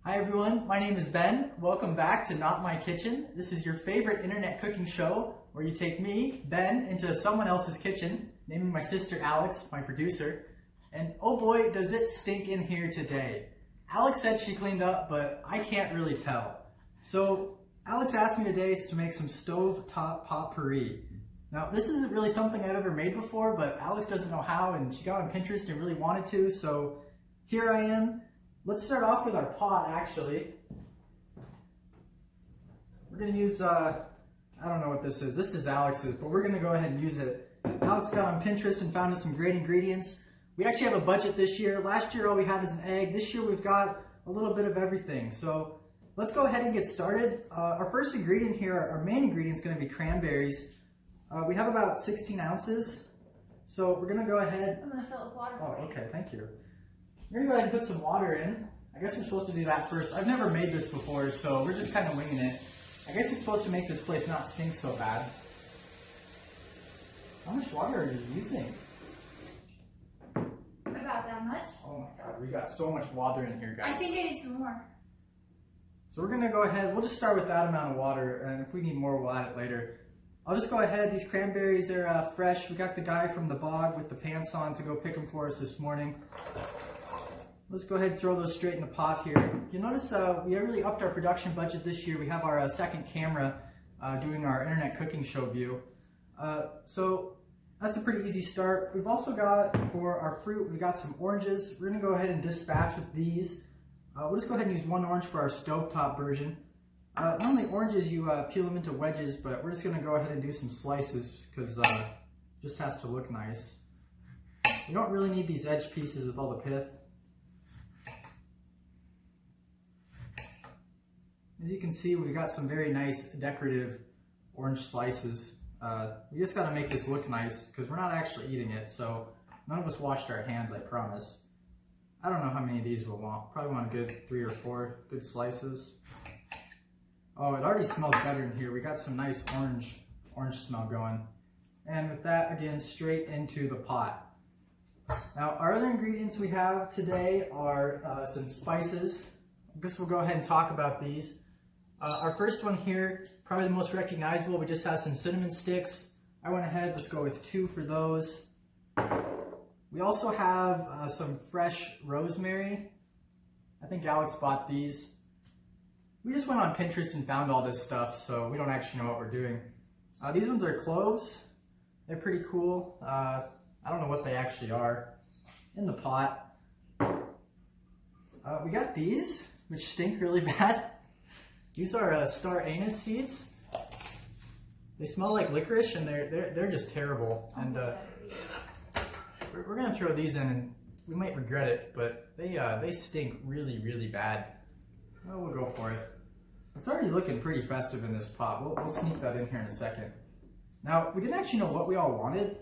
Hi everyone, my name is Ben. Welcome back to Not My Kitchen. This is your favorite internet cooking show where you take me, Ben, into someone else's kitchen, naming my sister Alex, my producer. And oh boy, does it stink in here today. Alex said she cleaned up, but I can't really tell. So Alex asked me today to make some stovetop potpourri. Now this isn't really something I've ever made before, but Alex doesn't know how and she got on Pinterest and really wanted to, so here I am. Let's start off with our pot, actually. We're going to use, I don't know what this is. This is Alex's, but we're going to go ahead and use it. Alex got on Pinterest and found us some great ingredients. We actually have a budget this year. Last year all we had is an egg. This year we've got a little bit of everything. So let's go ahead and get started. Our first ingredient here, our main ingredient is going to be cranberries. We have about 16 ounces. So we're going to go ahead. I'm going to fill it with water for you. Okay, thank you. We're going to go ahead and put some water in. I guess we're supposed to do that first. I've never made this before, so we're just kind of winging it. I guess it's supposed to make this place not stink so bad. How much water are you using? About that much. Oh my god, we got so much water in here, guys. I think I need some more. So we're going to go ahead, we'll just start with that amount of water, and if we need more, we'll add it later. I'll just go ahead, these cranberries are fresh. We got the guy from the bog with the pants on to go pick them for us this morning. Let's go ahead and throw those straight in the pot here. You'll notice we really upped our production budget this year. We have our second camera doing our internet cooking show view. So that's a pretty easy start. We've also got, for our fruit, we got some oranges. We're going to go ahead and dispatch with these. We'll just go ahead and use one orange for our stovetop version. Normally oranges, you peel them into wedges, but we're just going to go ahead and do some slices because it just has to look nice. You don't really need these edge pieces with all the pith. As you can see, we've got some very nice decorative orange slices. We just got to make this look nice because we're not actually eating it, so none of us washed our hands, I promise. I don't know how many of these we'll want. Probably want a good 3 or 4 good slices. Oh, it already smells better in here. We got some nice orange smell going. And with that, again, straight into the pot. Now, our other ingredients we have today are some spices. I guess we'll go ahead and talk about these. Our first one here, probably the most recognizable, we just have some cinnamon sticks. I went ahead, let's go with 2 for those. We also have some fresh rosemary. I think Alex bought these. We just went on Pinterest and found all this stuff, so we don't actually know what we're doing. These ones are cloves. They're pretty cool. I don't know what they actually are. In the pot. We got these, which stink really bad. These are star anise seeds. They smell like licorice and they're just terrible. And we're gonna throw these in and we might regret it, but they stink really, really bad. Well, we'll go for it. It's already looking pretty festive in this pot. We'll sneak that in here in a second. Now, we didn't actually know what we all wanted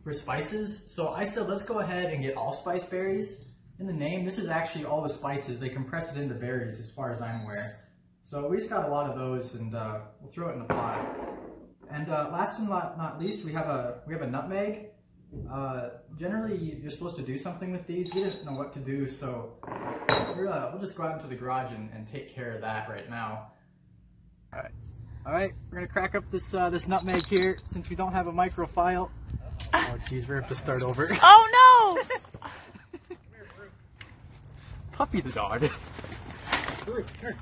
for spices, so I said let's go ahead and get allspice berries. In the name, this is actually all the spices. They compress it into berries as far as I'm aware. So we just got a lot of those and we'll throw it in the pot. And last and not least, we have a nutmeg. Generally, you're supposed to do something with these. We didn't know what to do, so we'll just go out into the garage and take care of that right now. All right, we're gonna crack up this nutmeg here since we don't have a microfile. Oh geez, we're gonna have to start over. Oh no! Puppy the dog. Come here.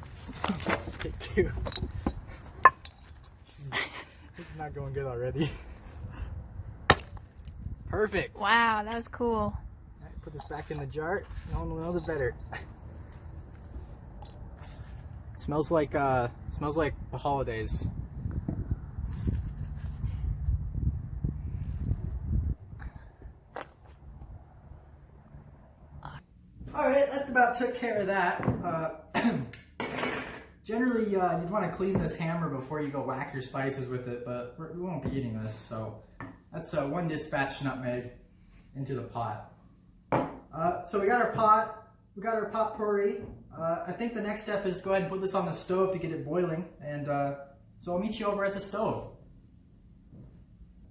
Take 2. Jeez. This is not going good already. Perfect. Wow, that was cool. All right, put this back in the jar. No one will know the better. It smells like the holidays. All right, that about took care of that. Generally, you'd want to clean this hammer before you go whack your spices with it, but we won't be eating this, so that's 1 dispatched nutmeg into the pot. So we got our pot, we got our potpourri. I think the next step is go ahead and put this on the stove to get it boiling, and so I'll meet you over at the stove.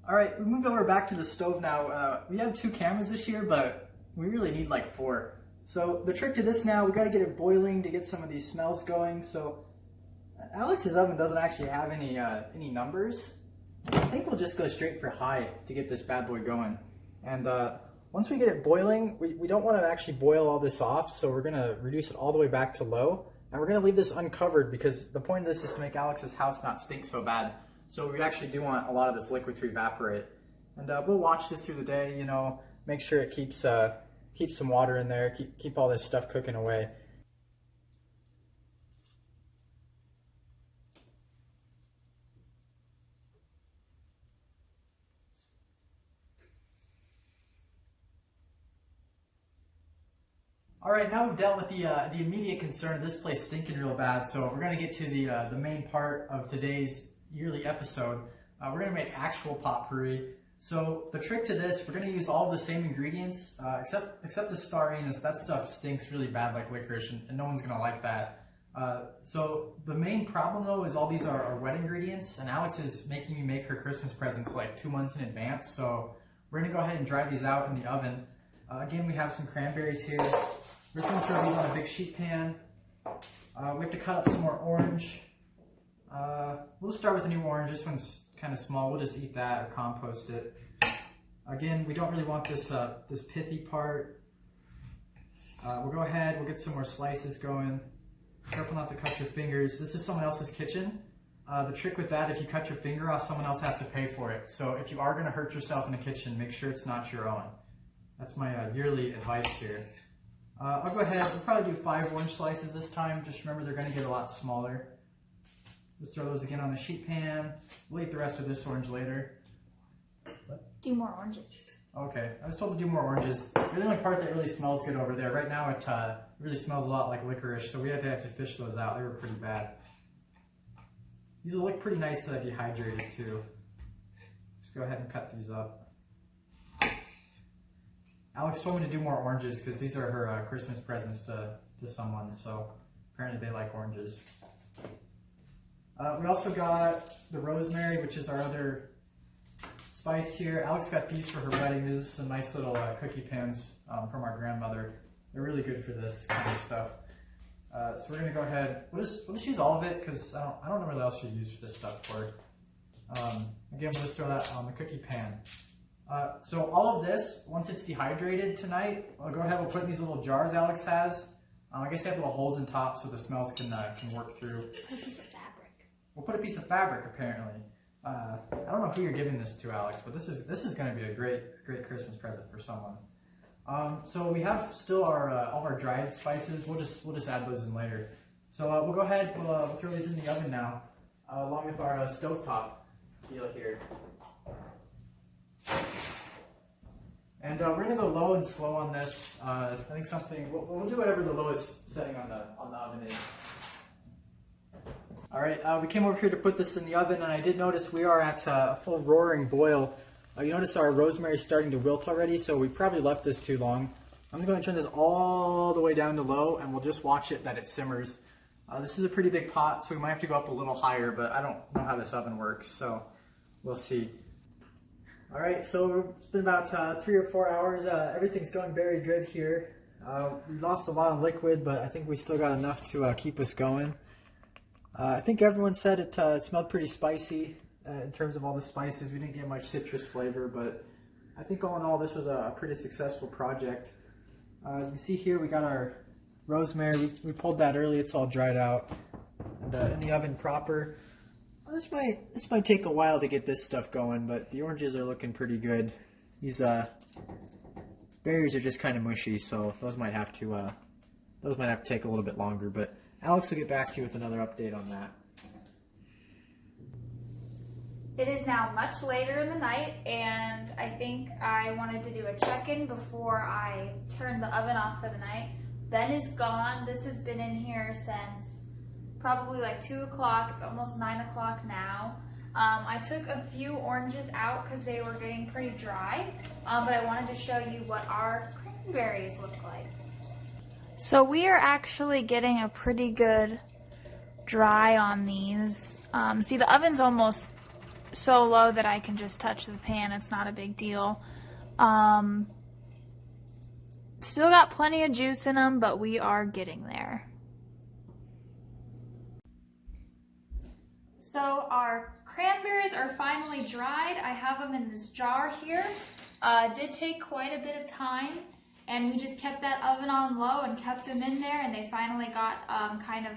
All right, we moved over back to the stove now. We have 2 cameras this year, but we really need like 4. So the trick to this now, we got to get it boiling to get some of these smells going. So Alex's oven doesn't actually have any numbers. I think we'll just go straight for high to get this bad boy going. And once we get it boiling, we don't want to actually boil all this off, so we're going to reduce it all the way back to low. And we're going to leave this uncovered because the point of this is to make Alex's house not stink so bad. So we actually do want a lot of this liquid to evaporate. And we'll watch this through the day, you know, make sure it keeps some water in there, keep all this stuff cooking away. All right, now we've dealt with the immediate concern of this place stinking real bad, so we're going to get to the main part of today's yearly episode. We're going to make actual potpourri. So the trick to this, we're going to use all the same ingredients, except the star anise. That stuff stinks really bad like licorice, and no one's going to like that. So the main problem though is all these are wet ingredients, and Alex is making me make her Christmas presents like 2 months in advance, so we're going to go ahead and dry these out in the oven. Again, we have some cranberries here. We're just going to throw these on a big sheet pan. We have to cut up some more orange. We'll start with a new orange. This one's kind of small. We'll just eat that or compost it. Again, we don't really want this this pithy part. We'll go ahead. We'll get some more slices going. Careful not to cut your fingers. This is someone else's kitchen. The trick with that, if you cut your finger off, someone else has to pay for it. So if you are going to hurt yourself in the kitchen, make sure it's not your own. That's my yearly advice here. I'll go ahead, we'll probably do 5 orange slices this time. Just remember they're going to get a lot smaller. Just throw those again on the sheet pan. We'll eat the rest of this orange later. Do more oranges. Okay, I was told to do more oranges. They're the only part that really smells good over there. Right now it really smells a lot like licorice, so we had to actually fish those out. They were pretty bad. These will look pretty nice dehydrated too. Just go ahead and cut these up. Alex told me to do more oranges because these are her Christmas presents to someone, so apparently they like oranges. We also got the rosemary, which is our other spice here. Alex got these for her wedding. These are some nice little cookie pans from our grandmother. They're really good for this kind of stuff. So we're going to go ahead. We'll just use all of it because I don't know what else you use this stuff for. Again, we'll just throw that on the cookie pan. So all of this, once it's dehydrated tonight, I'll go ahead, we'll put in these little jars Alex has. I guess they have little holes in top so the smells can work through. Put a piece of fabric. We'll put a piece of fabric apparently. I don't know who you're giving this to, Alex, but this is going to be a great Christmas present for someone. So we have still our all of our dried spices. We'll just add those in later. So we'll go ahead. We'll throw these in the oven now, along with our stovetop deal here. And we're going to go low and slow on this. I think we'll do whatever the lowest setting on the oven is. All right, we came over here to put this in the oven, and I did notice we are at a full roaring boil. You notice our rosemary is starting to wilt already, so we probably left this too long. I'm going to turn this all the way down to low, and we'll just watch it that it simmers. This is a pretty big pot, so we might have to go up a little higher, but I don't know how this oven works, so we'll see. All right, so it's been about 3 or 4 hours. Everything's going very good here. We lost a lot of liquid, but I think we still got enough to keep us going. I think everyone said it smelled pretty spicy in terms of all the spices. We didn't get much citrus flavor, but I think all in all, this was a pretty successful project. As you can see here, we got our rosemary. We pulled that early. It's all dried out and in the oven proper. This might take a while to get this stuff going, but the oranges are looking pretty good. These berries are just kind of mushy, so those might have to take a little bit longer. But Alex will get back to you with another update on that. It is now much later in the night, and I think I wanted to do a check-in before I turn the oven off for the night. Ben is gone. This has been in here since probably like 2 o'clock. It's almost 9 o'clock now. I took a few oranges out because they were getting pretty dry, but I wanted to show you what our cranberries look like. So we are actually getting a pretty good dry on these. See, the oven's almost so low that I can just touch the pan. It's not a big deal. Still got plenty of juice in them, but we are getting there. So our cranberries are finally dried. I have them in this jar here. It did take quite a bit of time, and we just kept that oven on low and kept them in there, and they finally got kind of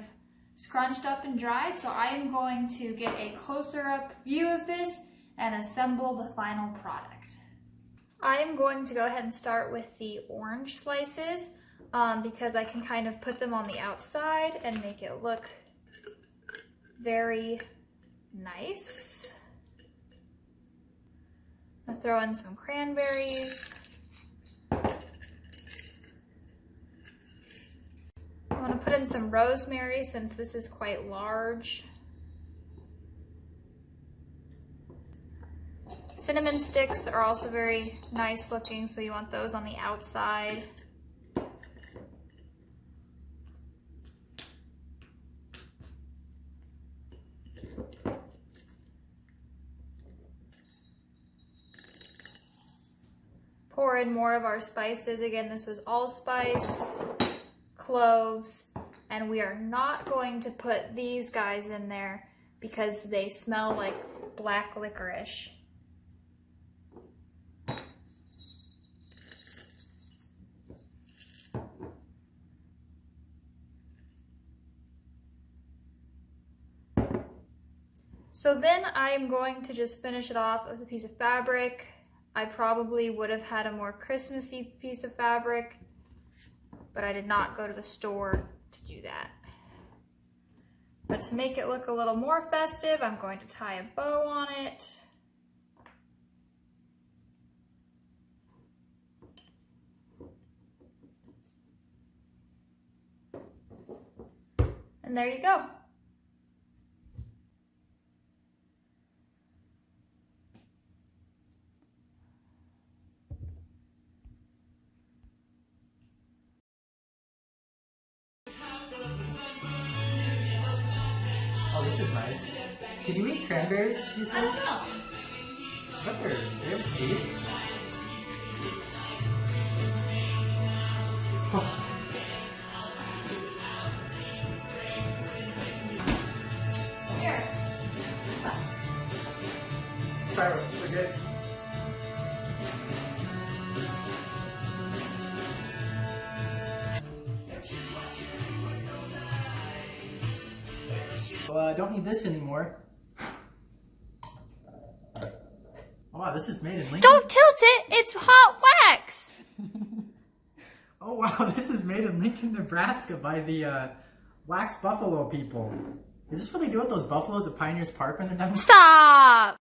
scrunched up and dried. So I am going to get a closer up view of this and assemble the final product. I am going to go ahead and start with the orange slices because I can kind of put them on the outside and make it look very nice. I'll throw in some cranberries. I want to put in some rosemary since this is quite large. Cinnamon sticks are also very nice looking, so you want those on the outside. Pour in more of our spices. Again, this was allspice, cloves, and we are not going to put these guys in there because they smell like black licorice. So then I am going to just finish it off with a piece of fabric. I probably would have had a more Christmassy piece of fabric, but I did not go to the store to do that. But to make it look a little more festive, I'm going to tie a bow on it. And there you go. Oh, this is nice. Can you eat cranberries? I don't know. What are they? Have a seed? Here. Try it. We're good. Well, I don't need this anymore. Oh, wow, this is made in Lincoln. Don't tilt it, it's hot wax. Oh wow, this is made in Lincoln, Nebraska by the Wax Buffalo people. Is this what they do with those buffaloes at Pioneers Park when they're done? Stop.